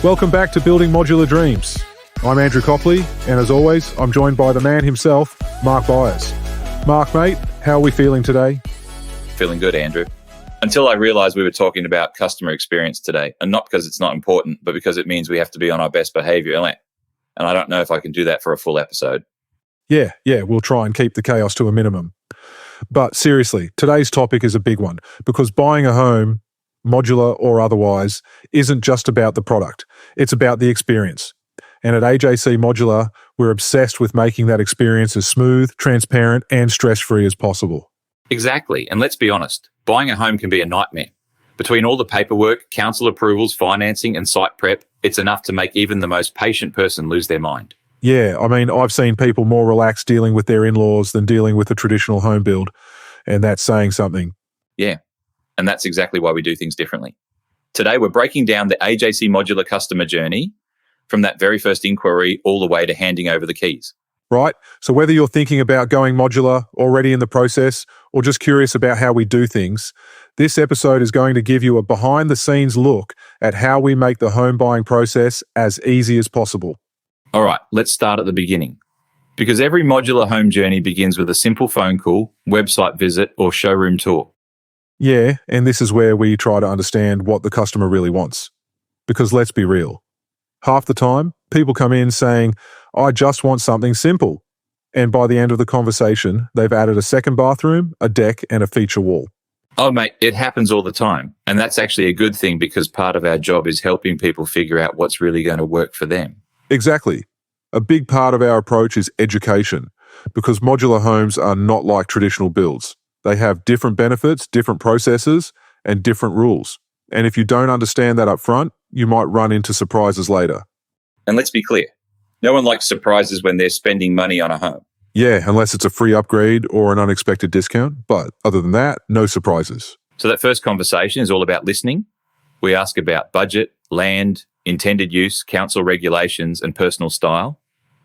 Welcome back to Building Modular Dreams. I'm Andrew Copley, and as always, I'm joined by the man himself, Mark Byers. Mark, mate, how are we feeling today? Feeling good, Andrew. Until I realised we were talking about customer experience today, and not because it's not important, but because it means we have to be on our best behaviour. And I don't know if I can do that for a full episode. Yeah, we'll try and keep the chaos to a minimum. But seriously, today's topic is a big one, because buying a home, modular or otherwise, isn't just about the product. It's about the experience. And at AJC Modular, we're obsessed with making that experience as smooth, transparent, and stress-free as possible. Exactly. And let's be honest, buying a home can be a nightmare. Between all the paperwork, council approvals, financing, and site prep, it's enough to make even the most patient person lose their mind. Yeah, I mean, I've seen people more relaxed dealing with their in-laws than dealing with a traditional home build, and that's saying something. Yeah, and that's exactly why we do things differently. Today, we're breaking down the AJC Modular customer journey from that very first inquiry all the way to handing over the keys. Right, so whether you're thinking about going modular, already in the process, or just curious about how we do things, this episode is going to give you a behind-the-scenes look at how we make the home buying process as easy as possible. All right, let's start at the beginning. Because every modular home journey begins with a simple phone call, website visit, or showroom tour. Yeah, and this is where we try to understand what the customer really wants. Because let's be real, half the time, people come in saying, I just want something simple. And by the end of the conversation, they've added a second bathroom, a deck, and a feature wall. Oh, mate, it happens all the time. And that's actually a good thing because part of our job is helping people figure out what's really going to work for them. Exactly. A big part of our approach is education, because modular homes are not like traditional builds. They have different benefits, different processes, and different rules. And if you don't understand that up front, you might run into surprises later. And let's be clear, no one likes surprises when they're spending money on a home. Yeah, unless it's a free upgrade or an unexpected discount. But other than that, no surprises. So that first conversation is all about listening. We ask about budget, land, intended use, council regulations, and personal style.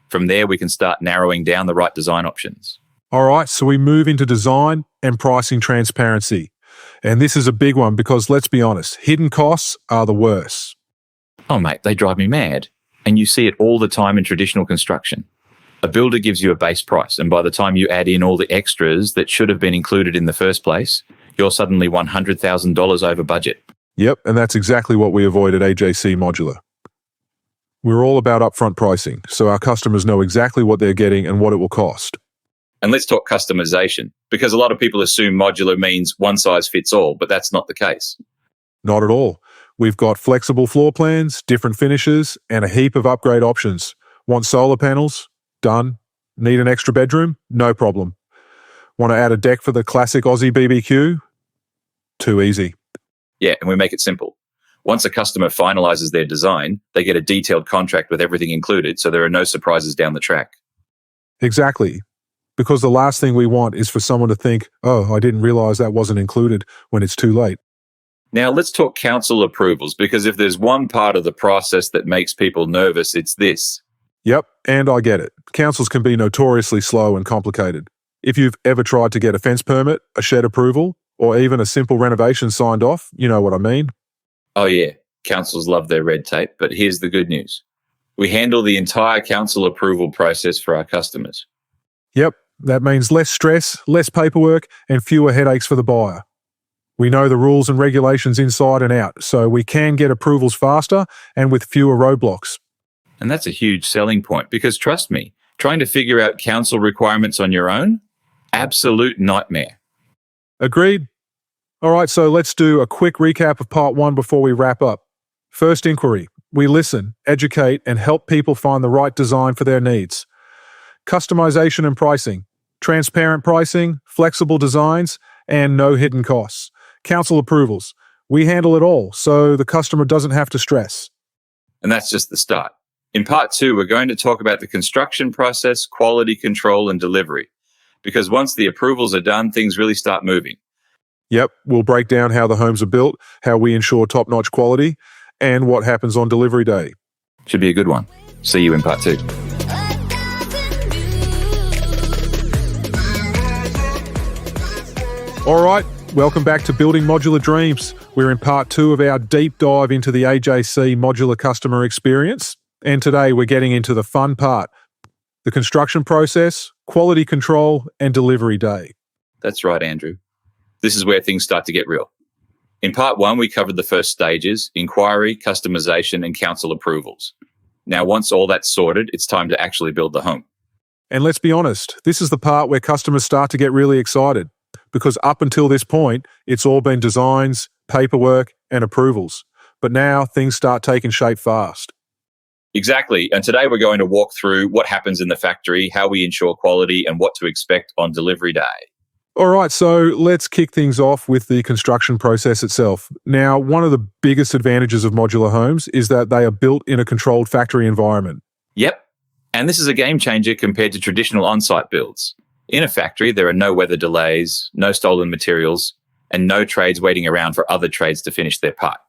From there, we can start narrowing down the right design options. All right, so we move into design and pricing transparency. And this is a big one because, let's be honest, hidden costs are the worst. Oh, mate, they drive me mad. And you see it all the time in traditional construction. A builder gives you a base price, and by the time you add in all the extras that should have been included in the first place, you're suddenly $100,000 over budget. Yep, and that's exactly what we avoid at AJC Modular. We're all about upfront pricing, so our customers know exactly what they're getting and what it will cost. And let's talk customization, because a lot of people assume modular means one size fits all, but that's not the case. Not at all. We've got flexible floor plans, different finishes, and a heap of upgrade options. Want solar panels? Done. Need an extra bedroom? No problem. Want to add a deck for the classic Aussie BBQ? Too easy. Yeah, and we make it simple. Once a customer finalizes their design, they get a detailed contract with everything included, so there are no surprises down the track. Exactly. Because the last thing we want is for someone to think, oh, I didn't realize that wasn't included, when it's too late. Now, let's talk council approvals, because if there's one part of the process that makes people nervous, it's this. Yep, and I get it. Councils can be notoriously slow and complicated. If you've ever tried to get a fence permit, a shed approval, or even a simple renovation signed off, you know what I mean. Oh yeah, councils love their red tape, but here's the good news. We handle the entire council approval process for our customers. Yep, that means less stress, less paperwork, and fewer headaches for the buyer. We know the rules and regulations inside and out, so we can get approvals faster and with fewer roadblocks. And that's a huge selling point because trust me, trying to figure out council requirements on your own, absolute nightmare. Agreed. All right, so let's do a quick recap of part one before we wrap up. First inquiry. We listen, educate, and help people find the right design for their needs. Customization and pricing. Transparent pricing, flexible designs, and no hidden costs. Council approvals. We handle it all, so the customer doesn't have to stress. And that's just the start. In part two, we're going to talk about the construction process, quality control, and delivery. Because once the approvals are done, things really start moving. Yep, we'll break down how the homes are built, how we ensure top-notch quality, and what happens on delivery day. Should be a good one. See you in part two. All right, Welcome back to Building Modular Dreams. We're in part 2 of our deep dive into the AJC Modular customer experience. And today we're getting into the fun part, the construction process, quality control, and delivery day. That's right, Andrew. This is where things start to get real. In part 1, we covered the first stages, inquiry, customization, and council approvals. Now, once all that's sorted, it's time to actually build the home. And let's be honest, this is the part where customers start to get really excited, because up until this point, it's all been designs, paperwork, and approvals. But now things start taking shape fast. Exactly. And today we're going to walk through what happens in the factory, how we ensure quality, and what to expect on delivery day. All right, so let's kick things off with the construction process itself. Now, one of the biggest advantages of modular homes is that they are built in a controlled factory environment. Yep. And this is a game changer compared to traditional on-site builds. In a factory, there are no weather delays, no stolen materials, and no trades waiting around for other trades to finish their part.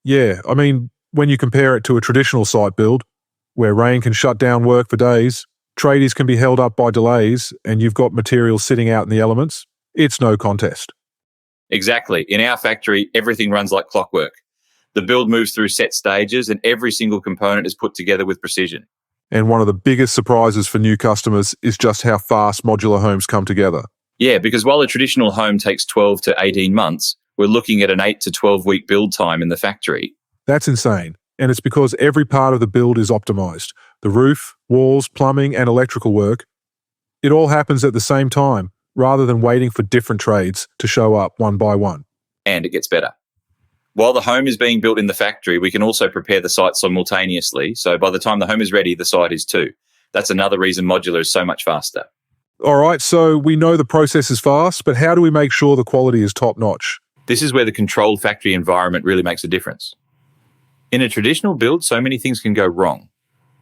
Yeah, I mean, when you compare it to a traditional site build, where rain can shut down work for days, tradies can be held up by delays, and you've got materials sitting out in the elements, it's no contest. Exactly. In our factory, everything runs like clockwork. The build moves through set stages, and every single component is put together with precision. And one of the biggest surprises for new customers is just how fast modular homes come together. Yeah, because while a traditional home takes 12 to 18 months, we're looking at an 8 to 12-week build time in the factory. That's insane. And it's because every part of the build is optimized. The roof, walls, plumbing, and electrical work. It all happens at the same time, rather than waiting for different trades to show up one by one. And it gets better. While the home is being built in the factory, we can also prepare the site simultaneously. So by the time the home is ready, the site is too. That's another reason modular is so much faster. All right, so we know the process is fast, but how do we make sure the quality is top-notch? This is where the controlled factory environment really makes a difference. In a traditional build, so many things can go wrong.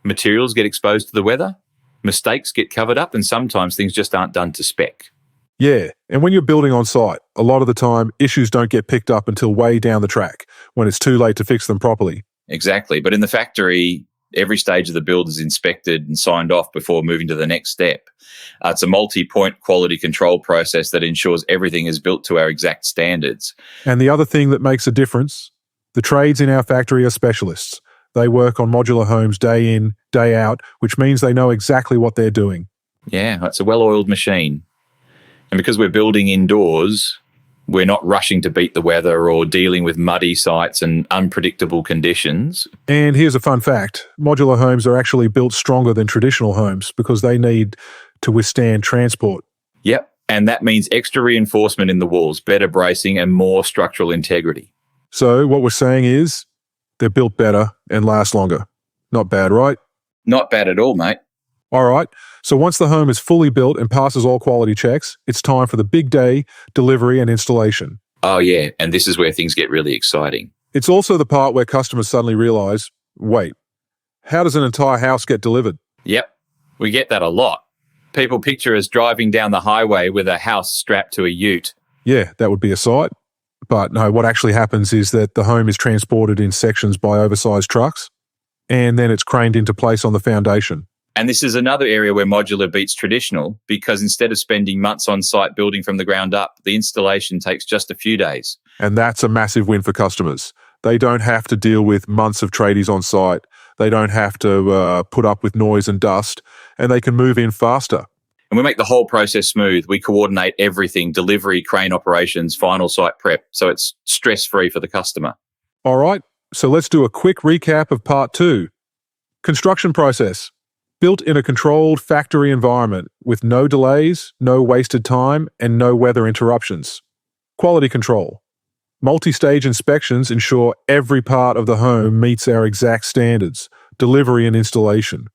Materials get exposed to the weather, mistakes get covered up, and sometimes things just aren't done to spec. Yeah, and when you're building on site, a lot of the time, issues don't get picked up until way down the track, when it's too late to fix them properly. Exactly. But in the factory, every stage of the build is inspected and signed off before moving to the next step. It's a multi-point quality control process that ensures everything is built to our exact standards. And the other thing that makes a difference, the trades in our factory are specialists. They work on modular homes day in, day out, which means they know exactly what they're doing. Yeah, it's a well-oiled machine. And because we're building indoors, we're not rushing to beat the weather or dealing with muddy sites and unpredictable conditions. And here's a fun fact. Modular homes are actually built stronger than traditional homes because they need to withstand transport. Yep. And that means extra reinforcement in the walls, better bracing, and more structural integrity. So what we're saying is they're built better and last longer. Not bad, right? Not bad at all, mate. All right. So once the home is fully built and passes all quality checks, it's time for the big day, delivery and installation. Oh, yeah. And this is where things get really exciting. It's also the part where customers suddenly realize, wait, how does an entire house get delivered? Yep. We get that a lot. People picture us driving down the highway with a house strapped to a ute. Yeah, that would be a sight. But no, what actually happens is that the home is transported in sections by oversized trucks, and then it's craned into place on the foundation. And this is another area where modular beats traditional, because instead of spending months on site building from the ground up, the installation takes just a few days. And that's a massive win for customers. They don't have to deal with months of tradies on site. They don't have to put up with noise and dust, and they can move in faster. And we make the whole process smooth. We coordinate everything, delivery, crane operations, final site prep, so it's stress-free for the customer. All right, so let's do a quick recap of part 2. Construction process. Built in a controlled factory environment with no delays, no wasted time, and no weather interruptions. Quality control. Multi-stage inspections ensure every part of the home meets our exact standards, delivery and installation.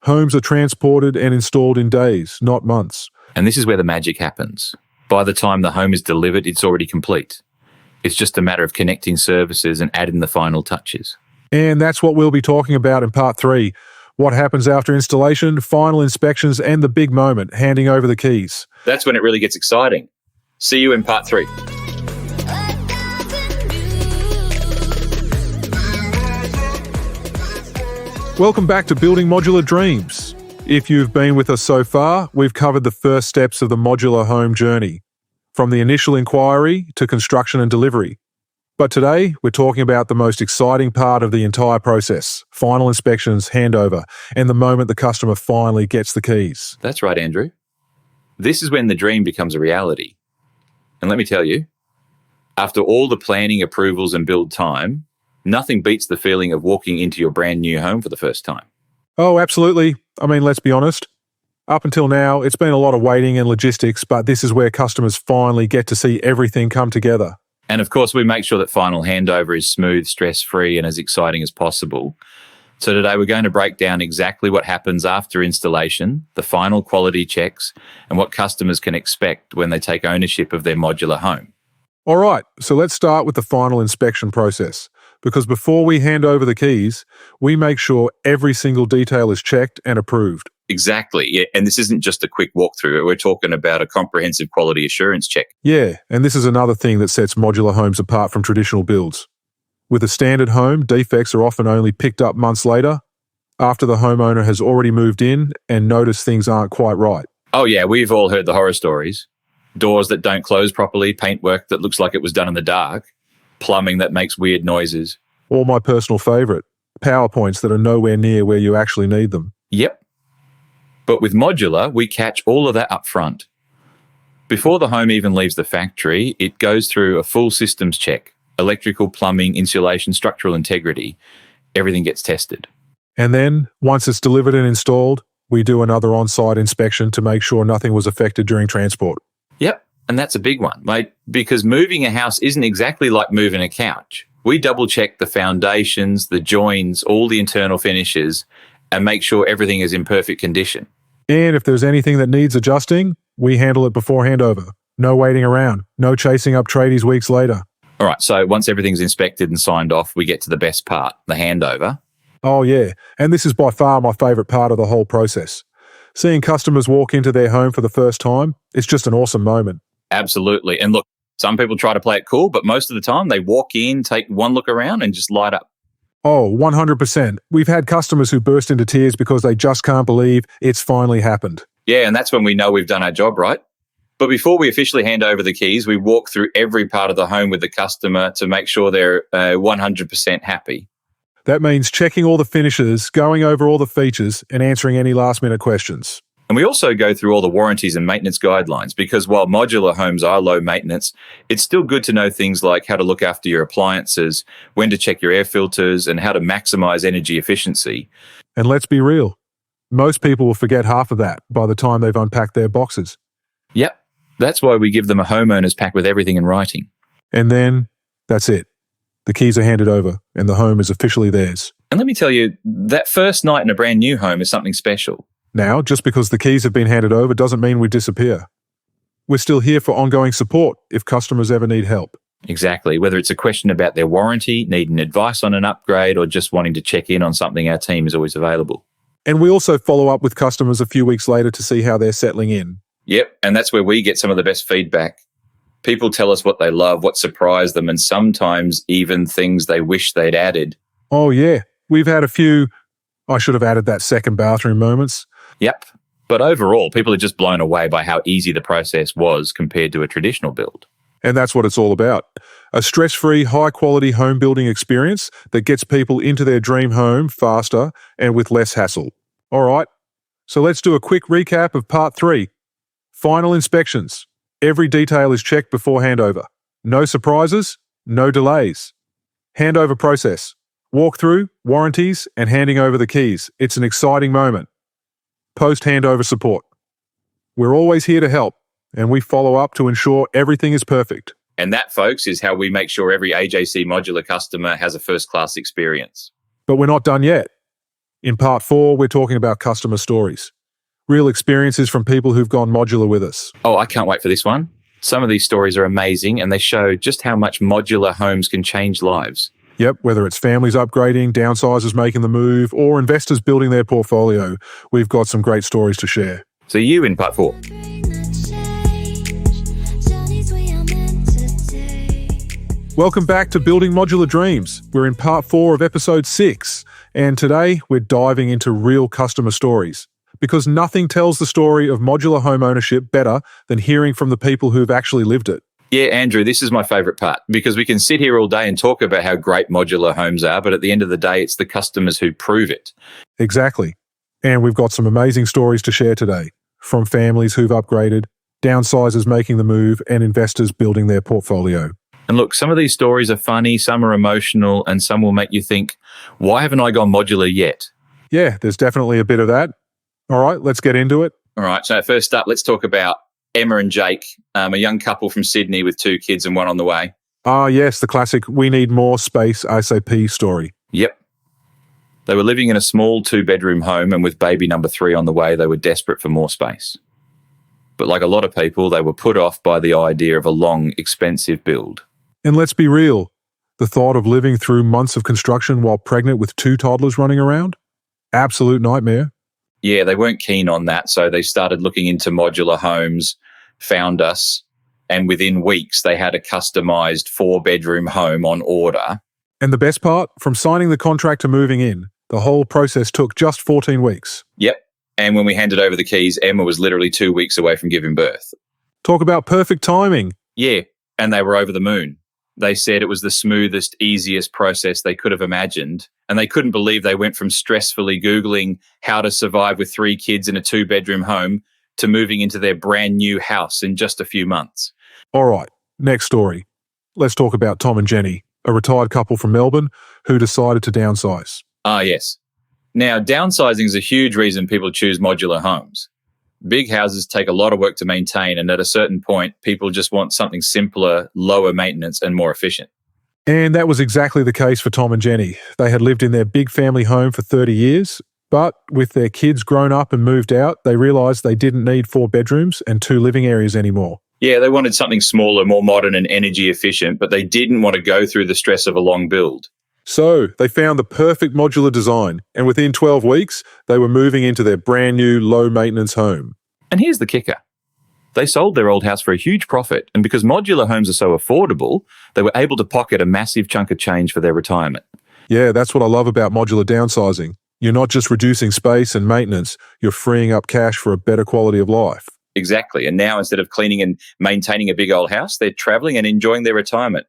Homes are transported and installed in days, not months. And this is where the magic happens. By the time the home is delivered, it's already complete. It's just a matter of connecting services and adding the final touches. And that's what we'll be talking about in part 3. What happens after installation, final inspections, and the big moment, handing over the keys. That's when it really gets exciting. See you in part 3. Welcome back to Building Modular Dreams. If you've been with us so far, we've covered the first steps of the modular home journey. from the initial inquiry to construction and delivery. But today, we're talking about the most exciting part of the entire process, final inspections, handover, and the moment the customer finally gets the keys. That's right, Andrew. This is when the dream becomes a reality. And let me tell you, after all the planning, approvals, and build time, nothing beats the feeling of walking into your brand new home for the first time. Oh, absolutely. I mean, let's be honest. Up until now, it's been a lot of waiting and logistics, but this is where customers finally get to see everything come together. And of course, we make sure that final handover is smooth, stress-free, and as exciting as possible. So today we're going to break down exactly what happens after installation, the final quality checks, and what customers can expect when they take ownership of their modular home. All right, so let's start with the final inspection process. Because before we hand over the keys, we make sure every single detail is checked and approved. Exactly. Yeah. And this isn't just a quick walkthrough. We're talking about a comprehensive quality assurance check. Yeah, and this is another thing that sets modular homes apart from traditional builds. With a standard home, defects are often only picked up months later, after the homeowner has already moved in and noticed things aren't quite right. Oh yeah, we've all heard the horror stories. Doors that don't close properly, paintwork that looks like it was done in the dark, plumbing that makes weird noises. Or my personal favourite, PowerPoints that are nowhere near where you actually need them. Yep. But with modular, we catch all of that up front. Before the home even leaves the factory, it goes through a full systems check. Electrical, plumbing, insulation, structural integrity. Everything gets tested. And then, once it's delivered and installed, we do another on-site inspection to make sure nothing was affected during transport. Yep, and that's a big one, mate, because moving a house isn't exactly like moving a couch. We double-check the foundations, the joins, all the internal finishes, and make sure everything is in perfect condition. And if there's anything that needs adjusting, we handle it before handover. No waiting around. No chasing up tradies weeks later. All right, so once everything's inspected and signed off, we get to the best part, the handover. Oh yeah, and this is by far my favourite part of the whole process. Seeing customers walk into their home for the first time, it's just an awesome moment. Absolutely. And look, some people try to play it cool, but most of the time they walk in, take one look around and just light up. Oh, 100%. We've had customers who burst into tears because they just can't believe it's finally happened. Yeah, and that's when we know we've done our job, right? But before we officially hand over the keys, we walk through every part of the home with the customer to make sure they're 100% happy. That means checking all the finishes, going over all the features, and answering any last-minute questions. And we also go through all the warranties and maintenance guidelines because while modular homes are low maintenance, it's still good to know things like how to look after your appliances, when to check your air filters, and how to maximize energy efficiency. And let's be real, most people will forget half of that by the time they've unpacked their boxes. Yep, that's why we give them a homeowner's pack with everything in writing. And then, that's it. The keys are handed over, and the home is officially theirs. And let me tell you, that first night in a brand new home is something special. Now, just because the keys have been handed over doesn't mean we disappear. We're still here for ongoing support if customers ever need help. Exactly. Whether it's a question about their warranty, needing advice on an upgrade, or just wanting to check in on something, our team is always available. And we also follow up with customers a few weeks later to see how they're settling in. Yep, and that's where we get some of the best feedback. People tell us what they love, what surprised them, and sometimes even things they wish they'd added. Oh yeah, we've had a few, I should have added that second bathroom moments. Yep. But overall, people are just blown away by how easy the process was compared to a traditional build. And that's what it's all about. A stress-free, high-quality home building experience that gets people into their dream home faster and with less hassle. All right, so let's do a quick recap of part 3. Final inspections. Every detail is checked before handover. No surprises, no delays. Handover process. Walkthrough, warranties, and handing over the keys. It's an exciting moment. Post-handover support. We're always here to help, and we follow up to ensure everything is perfect. And that, folks, is how we make sure every AJC Modular customer has a first-class experience. But we're not done yet. In part 4, we're talking about customer stories. Real experiences from people who've gone modular with us. Oh, I can't wait for this one. Some of these stories are amazing, and they show just how much modular homes can change lives. Yep, whether it's families upgrading, downsizers making the move, or investors building their portfolio, we've got some great stories to share. See you in part 4. Welcome back to Building Modular Dreams. We're in part 4 of episode 6, and today we're diving into real customer stories. because nothing tells the story of modular home ownership better than hearing from the people who've actually lived it. Yeah, Andrew, this is my favourite part because we can sit here all day and talk about how great modular homes are, but at the end of the day, it's the customers who prove it. Exactly. And we've got some amazing stories to share today, from families who've upgraded, downsizers making the move, and investors building their portfolio. And look, some of these stories are funny, some are emotional, and some will make you think, why haven't I gone modular yet? Yeah, there's definitely a bit of that. All right, let's get into it. All right, so first up, let's talk about Emma and Jake, a young couple from Sydney with 2 kids and one on the way. Ah, yes, the classic "we need more space" ASAP story. Yep. They were living in a small 2-bedroom home, and with baby number 3 on the way, they were desperate for more space. But like a lot of people, they were put off by the idea of a long, expensive build. And let's be real, the thought of living through months of construction while pregnant with 2 toddlers running around? Absolute nightmare. Yeah, they weren't keen on that, so they started looking into modular homes, found us, and within weeks they had a customised 4-bedroom home on order. And the best part, from signing the contract to moving in, the whole process took just 14 weeks. Yep, and when we handed over the keys, Emma was literally 2 weeks away from giving birth. Talk about perfect timing. Yeah, and they were over the moon. They said it was the smoothest, easiest process they could have imagined, and they couldn't believe they went from stressfully Googling how to survive with 3 kids in a 2-bedroom home to moving into their brand new house in just a few months. All right, next story. Let's talk about Tom and Jenny, a retired couple from Melbourne who decided to downsize. Ah, yes. Now, downsizing is a huge reason people choose modular homes. Big houses take a lot of work to maintain, and at a certain point, people just want something simpler, lower maintenance, and more efficient. And that was exactly the case for Tom and Jenny. They had lived in their big family home for 30 years, but with their kids grown up and moved out, they realised they didn't need 4 bedrooms and 2 living areas anymore. Yeah, they wanted something smaller, more modern and energy efficient, but they didn't want to go through the stress of a long build. So they found the perfect modular design, and within 12 weeks, they were moving into their brand new low-maintenance home. And here's the kicker. They sold their old house for a huge profit, and because modular homes are so affordable, they were able to pocket a massive chunk of change for their retirement. Yeah, that's what I love about modular downsizing. You're not just reducing space and maintenance, you're freeing up cash for a better quality of life. Exactly. And now instead of cleaning and maintaining a big old house, they're traveling and enjoying their retirement.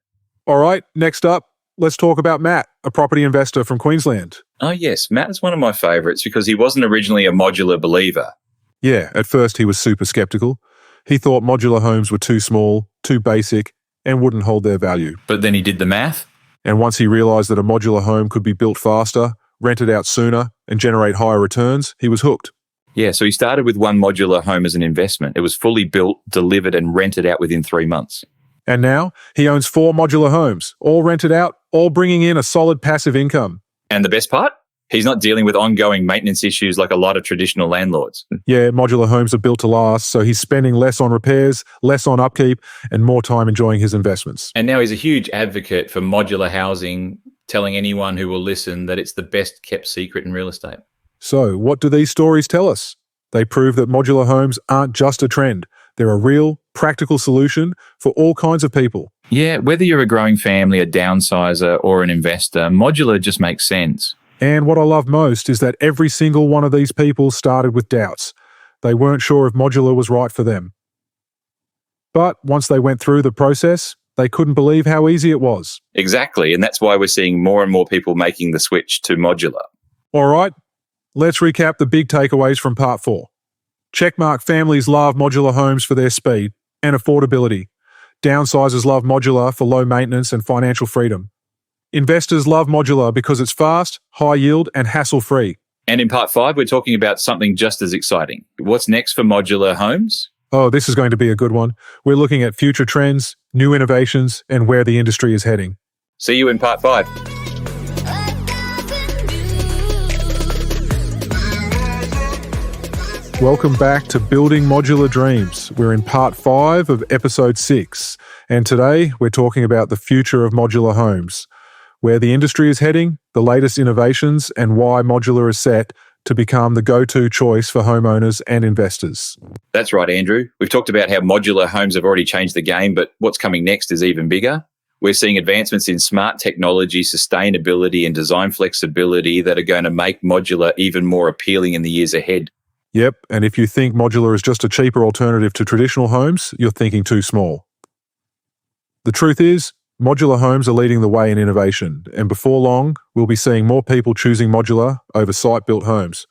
All right, next up, let's talk about Matt, a property investor from Queensland. Oh, yes. Matt is one of my favourites because he wasn't originally a modular believer. Yeah, at first he was super skeptical. He thought modular homes were too small, too basic, and wouldn't hold their value. But then he did the math. And once he realised that a modular home could be built faster, rented out sooner, and generate higher returns, he was hooked. Yeah, so he started with one modular home as an investment. It was fully built, delivered, and rented out within 3 months. And now he owns 4 modular homes, all rented out, all bringing in a solid passive income. And the best part? He's not dealing with ongoing maintenance issues like a lot of traditional landlords. Yeah, modular homes are built to last, so he's spending less on repairs, less on upkeep, and more time enjoying his investments. And now he's a huge advocate for modular housing, telling anyone who will listen that it's the best kept secret in real estate. So, what do these stories tell us? They prove that modular homes aren't just a trend. They're a real, practical solution for all kinds of people. Yeah, whether you're a growing family, a downsizer, or an investor, modular just makes sense. And what I love most is that every single one of these people started with doubts. They weren't sure if modular was right for them. But once they went through the process, they couldn't believe how easy it was. Exactly, and that's why we're seeing more and more people making the switch to modular. All right, let's recap the big takeaways from part 4. Checkmark families love modular homes for their speed and affordability. Downsizers love modular for low maintenance and financial freedom. Investors love modular because it's fast, high yield, and hassle-free. And in part 5, we're talking about something just as exciting. What's next for modular homes? Oh, this is going to be a good one. We're looking at future trends, new innovations, and where the industry is heading. See you in part 5. Welcome back to Building Modular Dreams. We're in part 5 of episode 6, and today we're talking about the future of modular homes, where the industry is heading, the latest innovations, and why modular is set to become the go-to choice for homeowners and investors. That's right, Andrew. We've talked about how modular homes have already changed the game, but what's coming next is even bigger. We're seeing advancements in smart technology, sustainability, and design flexibility that are going to make modular even more appealing in the years ahead. Yep, and if you think modular is just a cheaper alternative to traditional homes, you're thinking too small. The truth is, modular homes are leading the way in innovation, and before long, we'll be seeing more people choosing modular over site-built homes.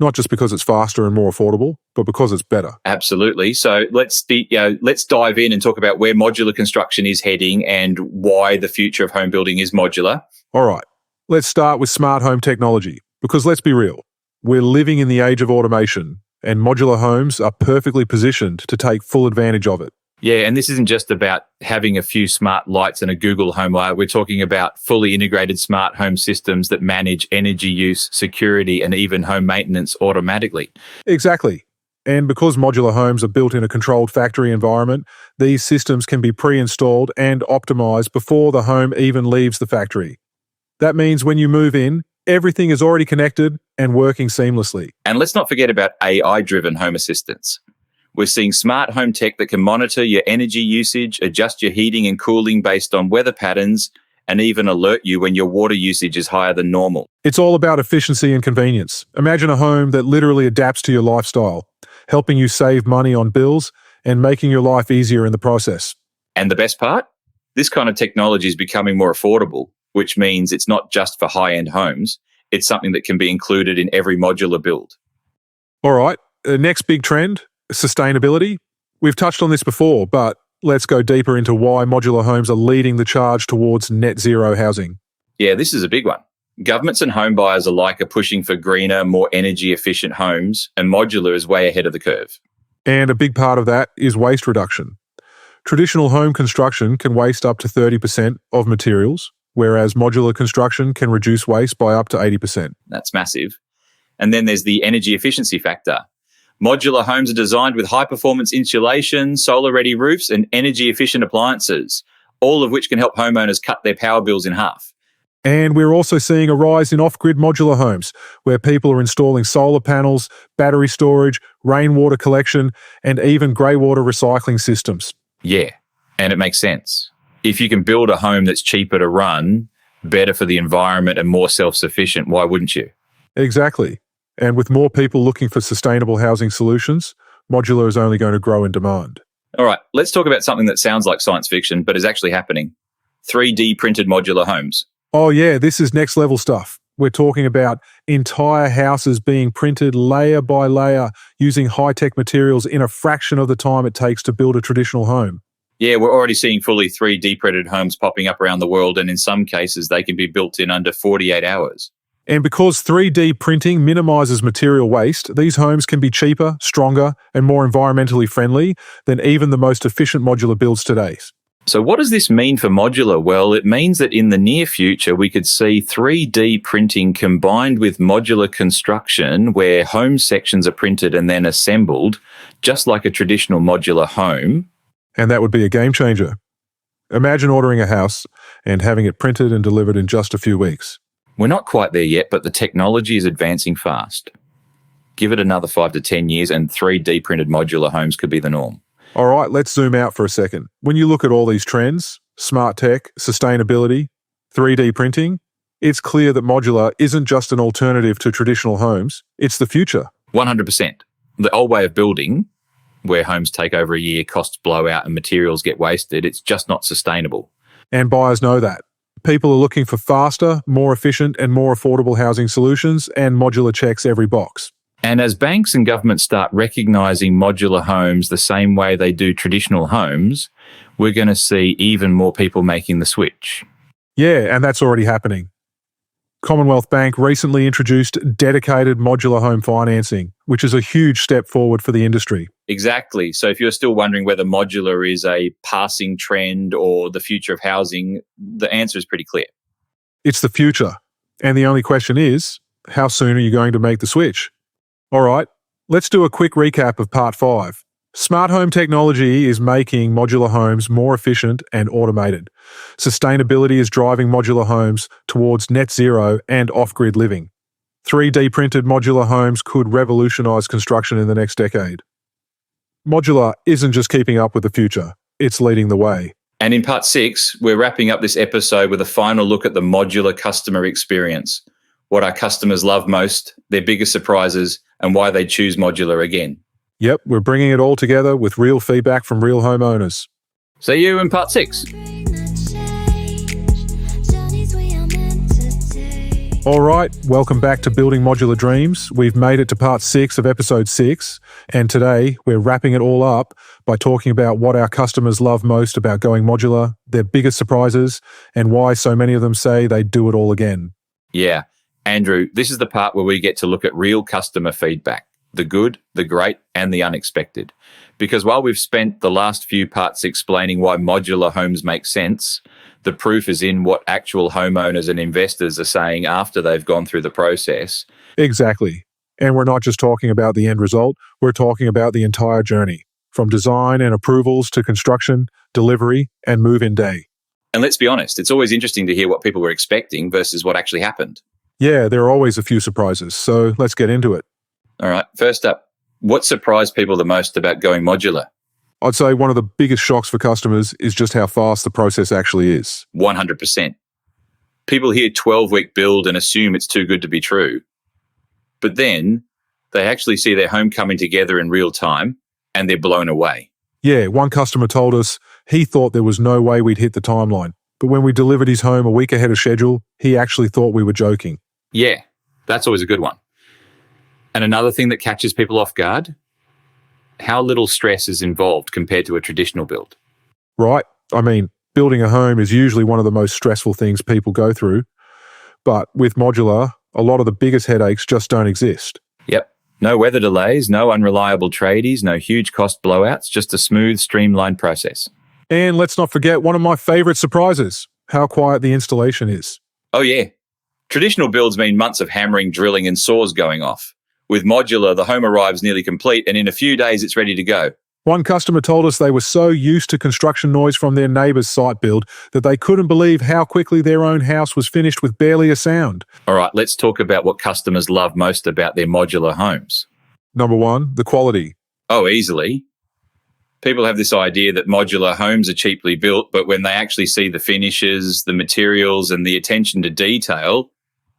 Not just because it's faster and more affordable, but because it's better. Absolutely. So let's dive in and talk about where modular construction is heading and why the future of home building is modular. All right, let's start with smart home technology, because let's be real, we're living in the age of automation, and modular homes are perfectly positioned to take full advantage of it. Yeah, and this isn't just about having a few smart lights and a Google Home light. We're talking about fully integrated smart home systems that manage energy use, security, and even home maintenance automatically. Exactly. And because modular homes are built in a controlled factory environment, these systems can be pre-installed and optimized before the home even leaves the factory. That means when you move in, everything is already connected and working seamlessly. And let's not forget about AI-driven home assistants. We're seeing smart home tech that can monitor your energy usage, adjust your heating and cooling based on weather patterns, and even alert you when your water usage is higher than normal. It's all about efficiency and convenience. Imagine a home that literally adapts to your lifestyle, helping you save money on bills and making your life easier in the process. And the best part? This kind of technology is becoming more affordable, which means it's not just for high-end homes. It's something that can be included in every modular build. All right, next big trend, sustainability. We've touched on this before, but let's go deeper into why modular homes are leading the charge towards net zero housing. Yeah, this is a big one. Governments and home buyers alike are pushing for greener, more energy-efficient homes, and modular is way ahead of the curve. And a big part of that is waste reduction. Traditional home construction can waste up to 30% of materials, whereas modular construction can reduce waste by up to 80%. That's massive. And then there's the energy efficiency factor. Modular homes are designed with high-performance insulation, solar-ready roofs, and energy-efficient appliances, all of which can help homeowners cut their power bills in half. And we're also seeing a rise in off-grid modular homes, where people are installing solar panels, battery storage, rainwater collection, and even grey water recycling systems. Yeah, and it makes sense. If you can build a home that's cheaper to run, better for the environment, and more self-sufficient, why wouldn't you? Exactly. And with more people looking for sustainable housing solutions, modular is only going to grow in demand. All right, let's talk about something that sounds like science fiction, but is actually happening. 3D printed modular homes. Oh yeah, this is next level stuff. We're talking about entire houses being printed layer by layer using high-tech materials in a fraction of the time it takes to build a traditional home. Yeah, we're already seeing fully 3D printed homes popping up around the world, and in some cases, they can be built in under 48 hours. And because 3D printing minimizes material waste, these homes can be cheaper, stronger, and more environmentally friendly than even the most efficient modular builds today. So what does this mean for modular? Well, it means that in the near future, we could see 3D printing combined with modular construction, where home sections are printed and then assembled, just like a traditional modular home. And that would be a game changer. Imagine ordering a house and having it printed and delivered in just a few weeks. We're not quite there yet, but the technology is advancing fast. Give it another 5 to 10 years and 3D printed modular homes could be the norm. All right, let's zoom out for a second. When you look at all these trends, smart tech, sustainability, 3D printing, it's clear that modular isn't just an alternative to traditional homes, it's the future. 100%. The old way of building, where homes take over a year, costs blow out and materials get wasted, it's just not sustainable. And buyers know that. People are looking for faster, more efficient, and more affordable housing solutions, and modular checks every box. And as banks and governments start recognising modular homes the same way they do traditional homes, we're going to see even more people making the switch. Yeah, and that's already happening. Commonwealth Bank recently introduced dedicated modular home financing, which is a huge step forward for the industry. Exactly. So if you're still wondering whether modular is a passing trend or the future of housing, the answer is pretty clear. It's the future. And the only question is, how soon are you going to make the switch? All right, let's do a quick recap of Part 5. Smart home technology is making modular homes more efficient and automated. Sustainability is driving modular homes towards net zero and off-grid living. 3D printed modular homes could revolutionize construction in the next decade. Modular isn't just keeping up with the future, it's leading the way. And in Part 6, we're wrapping up this episode with a final look at the modular customer experience. What our customers love most, their biggest surprises, and why they choose modular again. Yep, we're bringing it all together with real feedback from real homeowners. See you in part 6. All right, welcome back to Building Modular Dreams. We've made it to part 6 of episode 6, and today we're wrapping it all up by talking about what our customers love most about going modular, their biggest surprises, and why so many of them say they'd do it all again. Yeah, Andrew, this is the part where we get to look at real customer feedback, the good, the great, and the unexpected. Because while we've spent the last few parts explaining why modular homes make sense, the proof is in what actual homeowners and investors are saying after they've gone through the process. Exactly. And we're not just talking about the end result, we're talking about the entire journey, from design and approvals to construction, delivery, and move-in day. And let's be honest, it's always interesting to hear what people were expecting versus what actually happened. Yeah, there are always a few surprises, so let's get into it. All right, first up, what surprised people the most about going modular? I'd say one of the biggest shocks for customers is just how fast the process actually is. 100%. People hear 12-week build and assume it's too good to be true. But then they actually see their home coming together in real time and they're blown away. Yeah, one customer told us he thought there was no way we'd hit the timeline. But when we delivered his home a week ahead of schedule, he actually thought we were joking. Yeah, that's always a good one. And another thing that catches people off guard, how little stress is involved compared to a traditional build. Right? I mean, building a home is usually one of the most stressful things people go through. But with modular, a lot of the biggest headaches just don't exist. Yep. No weather delays, no unreliable tradies, no huge cost blowouts, just a smooth, streamlined process. And let's not forget one of my favorite surprises, how quiet the installation is. Oh yeah. Traditional builds mean months of hammering, drilling, and saws going off. With modular, the home arrives nearly complete, and in a few days, it's ready to go. One customer told us they were so used to construction noise from their neighbour's site build that they couldn't believe how quickly their own house was finished with barely a sound. All right, let's talk about what customers love most about their modular homes. Number one, the quality. Oh, easily. People have this idea that modular homes are cheaply built, but when they actually see the finishes, the materials, and the attention to detail,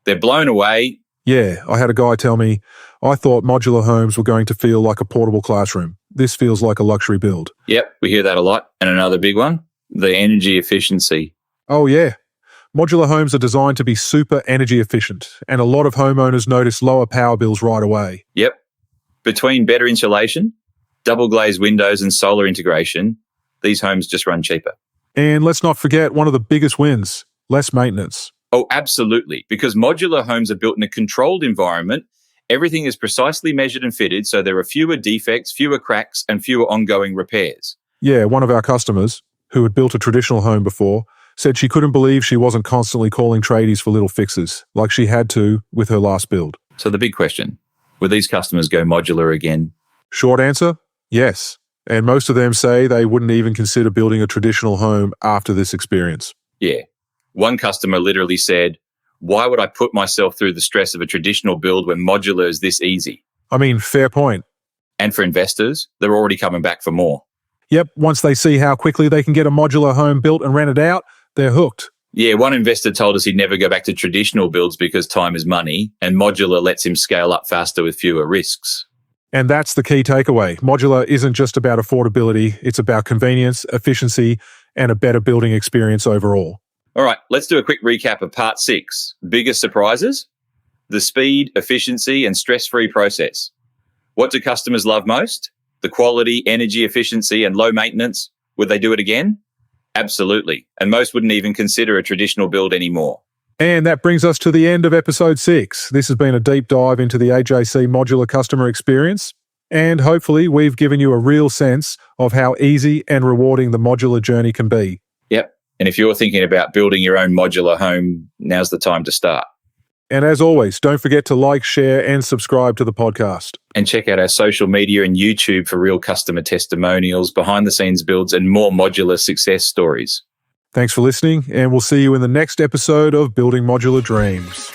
they're blown away. Yeah, I had a guy tell me, I thought modular homes were going to feel like a portable classroom. This feels like a luxury build. Yep, we hear that a lot. And another big one, the energy efficiency. Oh yeah. Modular homes are designed to be super energy efficient, and a lot of homeowners notice lower power bills right away. Yep. Between better insulation, double glazed windows, and solar integration, these homes just run cheaper. And let's not forget one of the biggest wins, less maintenance. Oh, absolutely. Because modular homes are built in a controlled environment. Everything is precisely measured and fitted, so there are fewer defects, fewer cracks, and fewer ongoing repairs. Yeah, one of our customers, who had built a traditional home before, said she couldn't believe she wasn't constantly calling tradies for little fixes, like she had to with her last build. So the big question, will these customers go modular again? Short answer, yes. And most of them say they wouldn't even consider building a traditional home after this experience. Yeah. One customer literally said, why would I put myself through the stress of a traditional build when modular is this easy? I mean, fair point. And for investors, they're already coming back for more. Yep, once they see how quickly they can get a modular home built and rented out, they're hooked. Yeah, one investor told us he'd never go back to traditional builds because time is money, and modular lets him scale up faster with fewer risks. And that's the key takeaway. Modular isn't just about affordability, it's about convenience, efficiency, and a better building experience overall. All right, let's do a quick recap of part 6. Biggest surprises, the speed, efficiency, and stress-free process. What do customers love most? The quality, energy efficiency, and low maintenance. Would they do it again? Absolutely. And most wouldn't even consider a traditional build anymore. And that brings us to the end of episode 6. This has been a deep dive into the AJC Modular customer experience. And hopefully we've given you a real sense of how easy and rewarding the modular journey can be. Yep. And if you're thinking about building your own modular home, now's the time to start. And as always, don't forget to like, share, and subscribe to the podcast. And check out our social media and YouTube for real customer testimonials, behind-the-scenes builds, and more modular success stories. Thanks for listening, and we'll see you in the next episode of Building Modular Dreams.